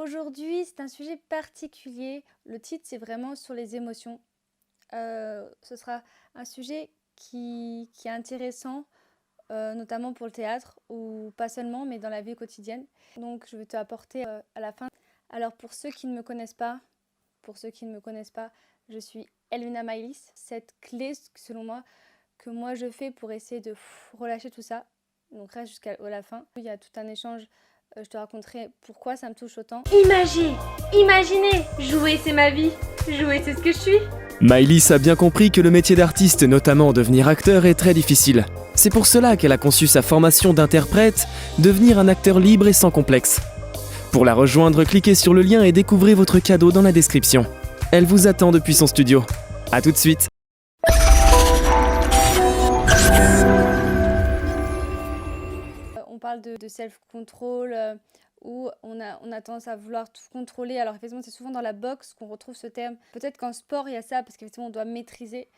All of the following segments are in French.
Aujourd'hui, c'est un sujet particulier. Le titre, c'est vraiment sur les émotions. Ce sera un sujet qui est intéressant, notamment pour le théâtre, ou pas seulement, mais dans la vie quotidienne. Donc, je vais te apporter à la fin. Alors, pour ceux qui ne me connaissent pas, je suis Elvina Maïlis. Cette clé, selon moi, que moi je fais pour essayer de relâcher tout ça. Donc, reste jusqu'à la fin. Il y a tout un échange. Je te raconterai pourquoi ça me touche autant. Imaginez, jouer c'est ma vie, jouer c'est ce que je suis. Maïlis a bien compris que le métier d'artiste, notamment devenir acteur, est très difficile. C'est pour cela qu'elle a conçu sa formation d'interprète, devenir un acteur libre et sans complexe. Pour la rejoindre, cliquez sur le lien et découvrez votre cadeau dans la description. Elle vous attend depuis son studio. A tout de suite. On parle de self-control, où on a tendance à vouloir tout contrôler. Alors effectivement, c'est souvent dans la boxe qu'on retrouve ce terme. Peut-être qu'en sport, il y a ça, parce qu'effectivement, on doit maîtriser,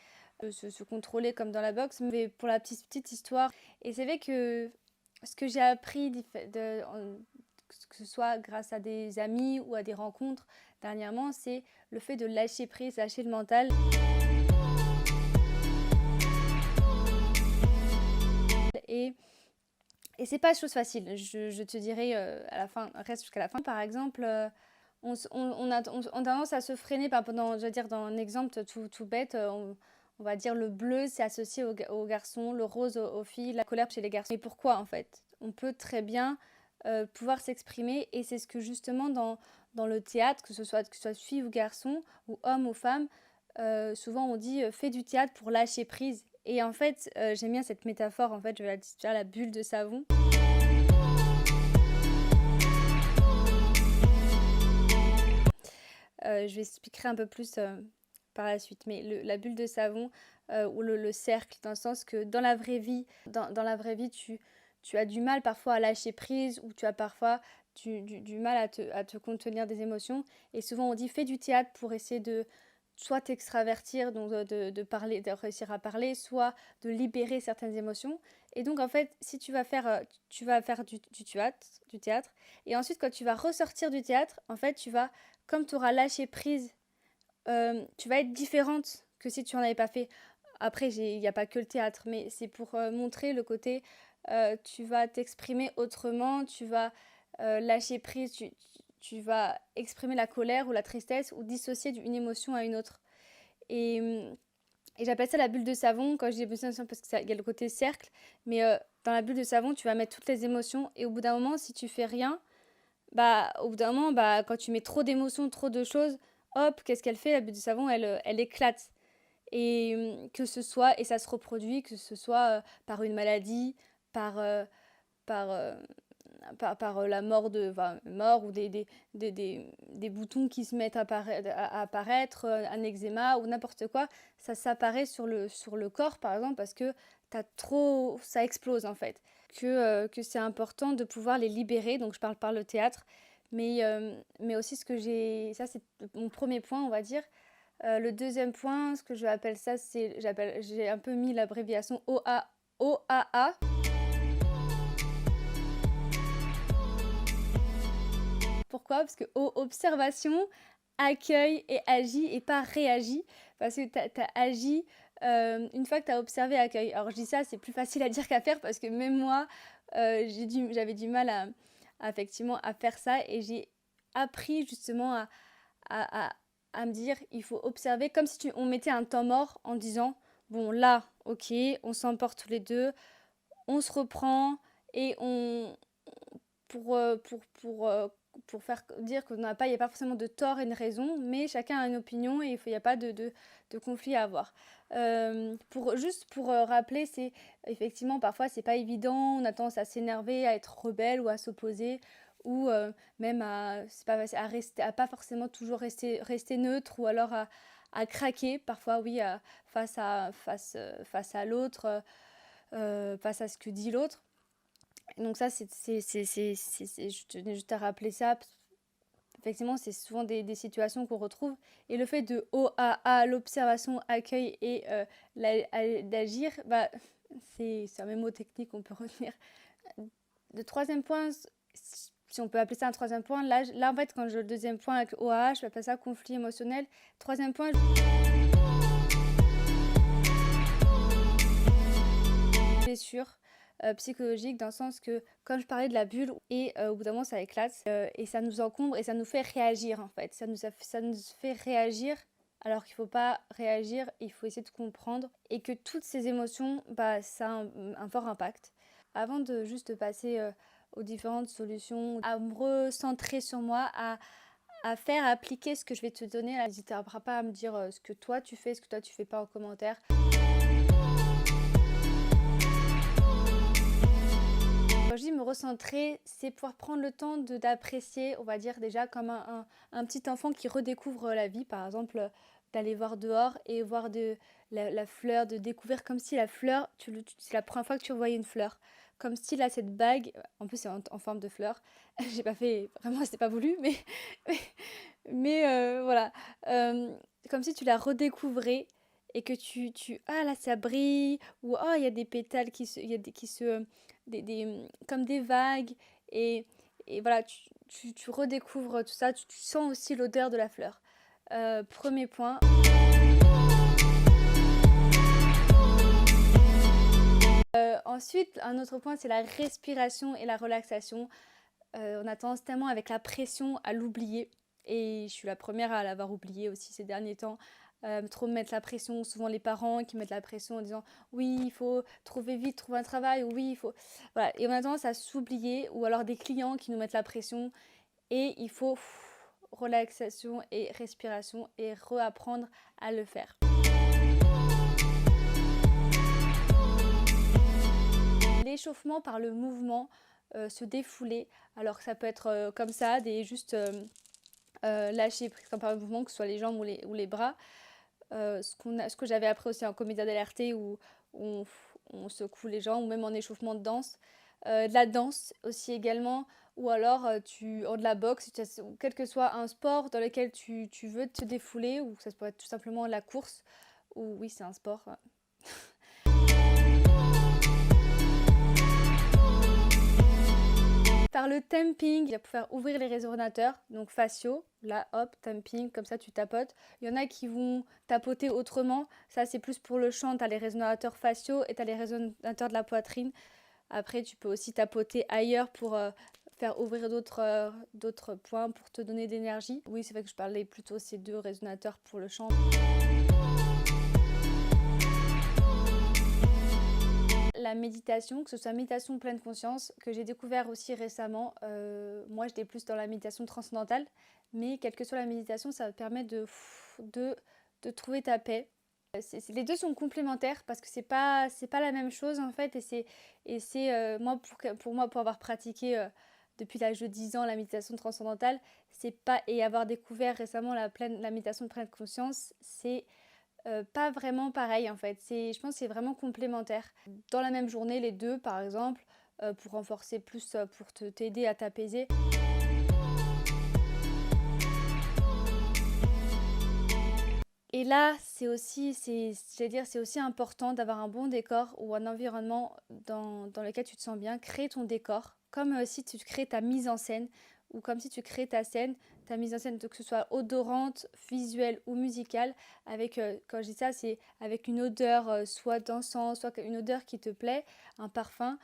se contrôler comme dans la boxe. Mais pour la petite histoire, et c'est vrai que ce que j'ai appris, que ce soit grâce à des amis ou à des rencontres dernièrement, c'est le fait de lâcher prise, lâcher le mental. Et c'est pas chose facile, je te dirai à la fin, reste jusqu'à la fin. Par exemple, on a tendance à se freiner pendant, je veux dire, dans un exemple tout bête, on va dire le bleu, c'est associé aux garçons, le rose aux filles, la colère chez les garçons. Et pourquoi en fait? On peut très bien pouvoir s'exprimer, et c'est ce que justement dans le théâtre, que ce soit fille ou garçon, ou homme ou femme, souvent on dit fais du théâtre pour lâcher prise. Et en fait, j'aime bien cette métaphore, en fait, je vais dire la bulle de savon. Je vais expliquer un peu plus par la suite, mais la bulle de savon ou le cercle, dans le sens que dans la vraie vie, tu as du mal parfois à lâcher prise, ou tu as parfois du mal à te contenir des émotions. Et souvent on dit fais du théâtre pour essayer de soit t'extravertir, donc de parler, de réussir à parler, soit de libérer certaines émotions. Et donc en fait, si tu vas faire du théâtre, et ensuite quand tu vas ressortir du théâtre, en fait comme tu auras lâché prise, tu vas être différente que si tu n'en avais pas fait. Après, il n'y a pas que le théâtre, mais c'est pour montrer le côté, tu vas t'exprimer autrement, tu vas lâcher prise, tu vas exprimer la colère ou la tristesse, ou dissocier d'une émotion à une autre. Et, et j'appelle ça la bulle de savon, quand je dis émotion, parce qu'il y a le côté cercle, mais dans la bulle de savon, tu vas mettre toutes les émotions, et au bout d'un moment, si tu fais rien, au bout d'un moment, quand tu mets trop d'émotions, trop de choses, hop, qu'est-ce qu'elle fait? La bulle de savon, elle éclate. Et que ce soit, et ça se reproduit, que ce soit par une maladie, par, euh, par, euh, par la mort, ou des boutons qui se mettent à apparaître, un eczéma ou n'importe quoi, ça s'apparaît sur le corps, par exemple, parce que ça explose en fait. Que c'est important de pouvoir les libérer, donc je parle par le théâtre, mais aussi ça c'est mon premier point, on va dire. Le deuxième point, ce que je appelle ça, j'ai un peu mis l'abréviation OAA. Pourquoi? Parce que observation, accueil et agit, et pas réagit. Parce que tu as agi une fois que tu as observé, accueil. Alors je dis ça, c'est plus facile à dire qu'à faire, parce que même moi, j'avais du mal effectivement à faire ça, et j'ai appris justement à, à me dire, il faut observer comme si on mettait un temps mort, en disant, bon là, ok, on s'emporte tous les deux, on se reprend, et pour, euh, pour, pour, euh, pour faire dire qu'il n'y a pas forcément de tort et de raison, mais chacun a une opinion, et il n'y a pas de conflit à avoir. Juste pour rappeler, c'est effectivement parfois c'est pas évident, on a tendance à s'énerver, à être rebelle ou à s'opposer, ou même à pas forcément toujours rester neutre, ou alors à craquer parfois, oui, face à l'autre, face à ce que dit l'autre. Donc ça, je tenais juste à rappeler ça. Effectivement, c'est souvent des situations qu'on retrouve. Et le fait de OAA, l'observation, accueil et d'agir, c'est un même mot technique qu'on peut retenir. Le troisième point, si on peut appeler ça un troisième point. Là en fait, quand je le deuxième point avec OAH, je vais appeler ça conflit émotionnel. Troisième point, blessure psychologique, dans le sens que, comme je parlais de la bulle, et au bout d'un moment ça éclate, et ça nous encombre et ça nous fait réagir en fait. Ça nous fait réagir alors qu'il ne faut pas réagir, il faut essayer de comprendre, et que toutes ces émotions, ça a un fort impact. Avant de juste passer aux différentes solutions, à me recentrer sur moi, à faire appliquer ce que je vais te donner, n'hésite pas à me dire ce que toi tu fais, ce que toi tu fais pas en commentaire. Quand je dis me recentrer, c'est pouvoir prendre le temps d'apprécier, on va dire déjà comme un petit enfant qui redécouvre la vie, par exemple d'aller voir dehors et voir la fleur, de découvrir comme si la fleur, c'est la première fois que tu voyais une fleur, comme si là cette bague, en plus c'est en forme de fleur, j'ai pas fait, vraiment c'était pas voulu, mais voilà, comme si tu la redécouvrais et que ah là ça brille, ou oh il y a des pétales comme des vagues, et voilà, tu redécouvres tout ça, tu sens aussi l'odeur de la fleur. Premier point. Ensuite, un autre point, c'est la respiration et la relaxation. On a tendance tellement avec la pression à l'oublier, et je suis la première à l'avoir oublié aussi ces derniers temps. Trop mettre la pression, souvent les parents qui mettent la pression en disant oui il faut trouver vite, trouver un travail, oui il faut, voilà, et on a tendance à s'oublier, ou alors des clients qui nous mettent la pression, et il faut relaxation et respiration et réapprendre à le faire. L'échauffement par le mouvement, se défouler, alors ça peut être comme ça, juste lâcher prise par le mouvement, que ce soit les jambes ou les bras. Ce que j'avais appris aussi en commedia dell'arte, où on secoue les jambs, ou même en échauffement de danse. De la danse aussi également, ou alors de la boxe, quel que soit un sport dans lequel tu veux te défouler, ou ça peut être tout simplement la course, ou oui c'est un sport. Par le tapping, il va pouvoir ouvrir les résonateurs, donc faciaux, là hop, tapping, comme ça tu tapotes. Il y en a qui vont tapoter autrement, ça c'est plus pour le chant, tu as les résonateurs faciaux et tu as les résonateurs de la poitrine. Après tu peux aussi tapoter ailleurs pour faire ouvrir d'autres points pour te donner d'énergie. Oui, c'est vrai que je parlais plutôt ces deux résonateurs pour le chant. La méditation, que ce soit méditation pleine conscience, que j'ai découvert aussi récemment. Moi, j'étais plus dans la méditation transcendantale, mais quelle que soit la méditation, ça te permet de trouver ta paix. Les deux sont complémentaires parce que c'est pas la même chose en fait, et c'est moi pour moi, pour avoir pratiqué depuis l'âge de 10 ans la méditation transcendantale, et avoir découvert récemment la méditation de pleine conscience, c'est pas vraiment pareil en fait. Je pense que c'est vraiment complémentaire. Dans la même journée, les deux par exemple, pour renforcer plus, pour t'aider à t'apaiser. Et là, c'est aussi important d'avoir un bon décor, ou un environnement dans lequel tu te sens bien. Crée ton décor, comme si tu crées ta mise en scène, ou comme si tu crées ta scène, ta mise en scène, que ce soit odorante, visuelle ou musicale, avec, quand je dis ça, c'est avec une odeur, soit d'encens, soit une odeur qui te plaît, un parfum.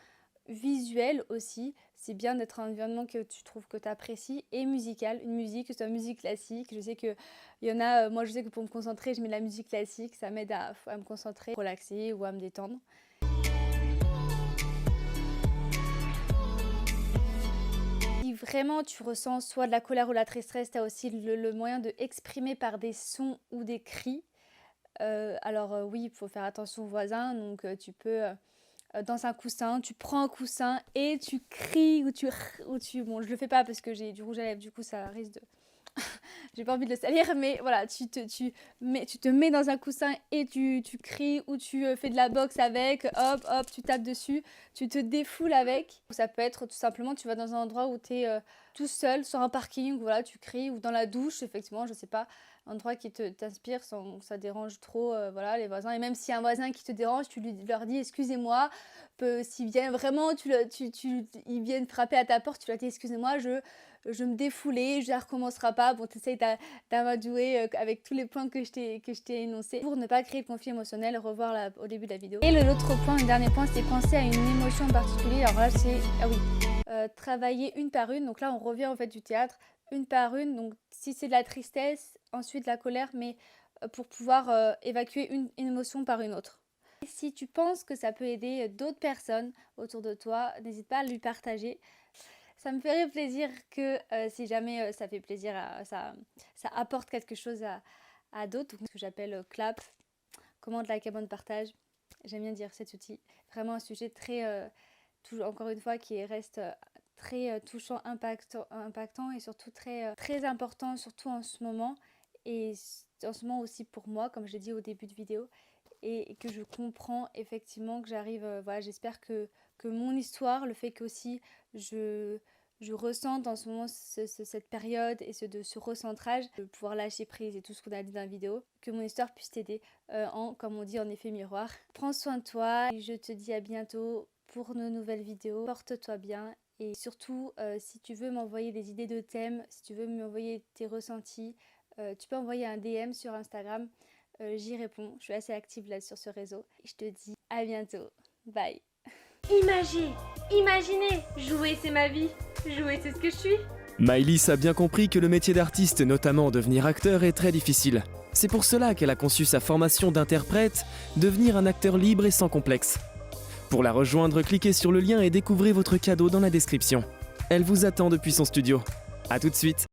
Visuel aussi, c'est bien d'être un environnement que tu trouves que tu apprécies, et musical, une musique, que ce soit musique classique. Je sais qu'il y en a, moi je sais que pour me concentrer, je mets de la musique classique, ça m'aide à me concentrer, relaxer ou à me détendre. Si vraiment tu ressens soit de la colère ou de la tristesse, tu as aussi le moyen de exprimer par des sons ou des cris. Alors oui, il faut faire attention aux voisins, donc tu peux... dans un coussin, tu prends un coussin et tu cries, ou tu bon, je le fais pas parce que j'ai du rouge à lèvres, du coup ça risque j'ai pas envie de le salir, mais voilà, tu te mets dans un coussin et tu cries ou tu fais de la boxe avec, hop, hop, tu tapes dessus, tu te défoules avec. Ça peut être tout simplement, tu vas dans un endroit où tu es tout seul, sur un parking, voilà, tu cries, ou dans la douche, effectivement, je sais pas, un endroit qui t'inspire sans ça dérange trop, voilà, les voisins. Et même s'il y a un voisin qui te dérange, tu leur dis excusez-moi, s'ils viennent vraiment, ils viennent frapper à ta porte, tu leur dis excusez-moi, je me défoulais, ça recommencera pas. Bon, tu essayes d'amadouer avec tous les points que je t'ai énoncés pour ne pas créer de conflit émotionnel, revoir au début de la vidéo. Et l'autre point, le dernier point, c'est penser à une émotion en particulier. Alors là, c'est, ah oui, travailler une par une. Donc là, on revient en fait du théâtre, une par une. Donc si c'est de la tristesse, ensuite de la colère, mais pour pouvoir évacuer une émotion par une autre. Et si tu penses que ça peut aider d'autres personnes autour de toi, n'hésite pas à lui partager. Ça me ferait plaisir que si jamais ça fait plaisir, ça apporte quelque chose à d'autres, ce que j'appelle clap, commande, like, abonne, partage. J'aime bien dire cet outil. Vraiment un sujet très, encore une fois, qui reste très touchant, impactant et surtout très important, surtout en ce moment. Et en ce moment aussi pour moi, comme je l'ai dit au début de vidéo, et que je comprends effectivement que j'arrive, voilà, j'espère que mon histoire, le fait qu'aussi je ressente en ce moment cette période et ce recentrage, de pouvoir lâcher prise et tout ce qu'on a dit dans la vidéo, que mon histoire puisse t'aider comme on dit, en effet miroir. Prends soin de toi et je te dis à bientôt pour nos nouvelles vidéos. Porte-toi bien et surtout, si tu veux m'envoyer des idées de thèmes, si tu veux m'envoyer tes ressentis, tu peux envoyer un DM sur Instagram. J'y réponds, je suis assez active là sur ce réseau. Et je te dis à bientôt. Bye. Imaginez, jouer c'est ma vie, jouer c'est ce que je suis. Maëlys a bien compris que le métier d'artiste, notamment devenir acteur, est très difficile. C'est pour cela qu'elle a conçu sa formation d'interprète, devenir un acteur libre et sans complexe. Pour la rejoindre, cliquez sur le lien et découvrez votre cadeau dans la description. Elle vous attend depuis son studio. A tout de suite.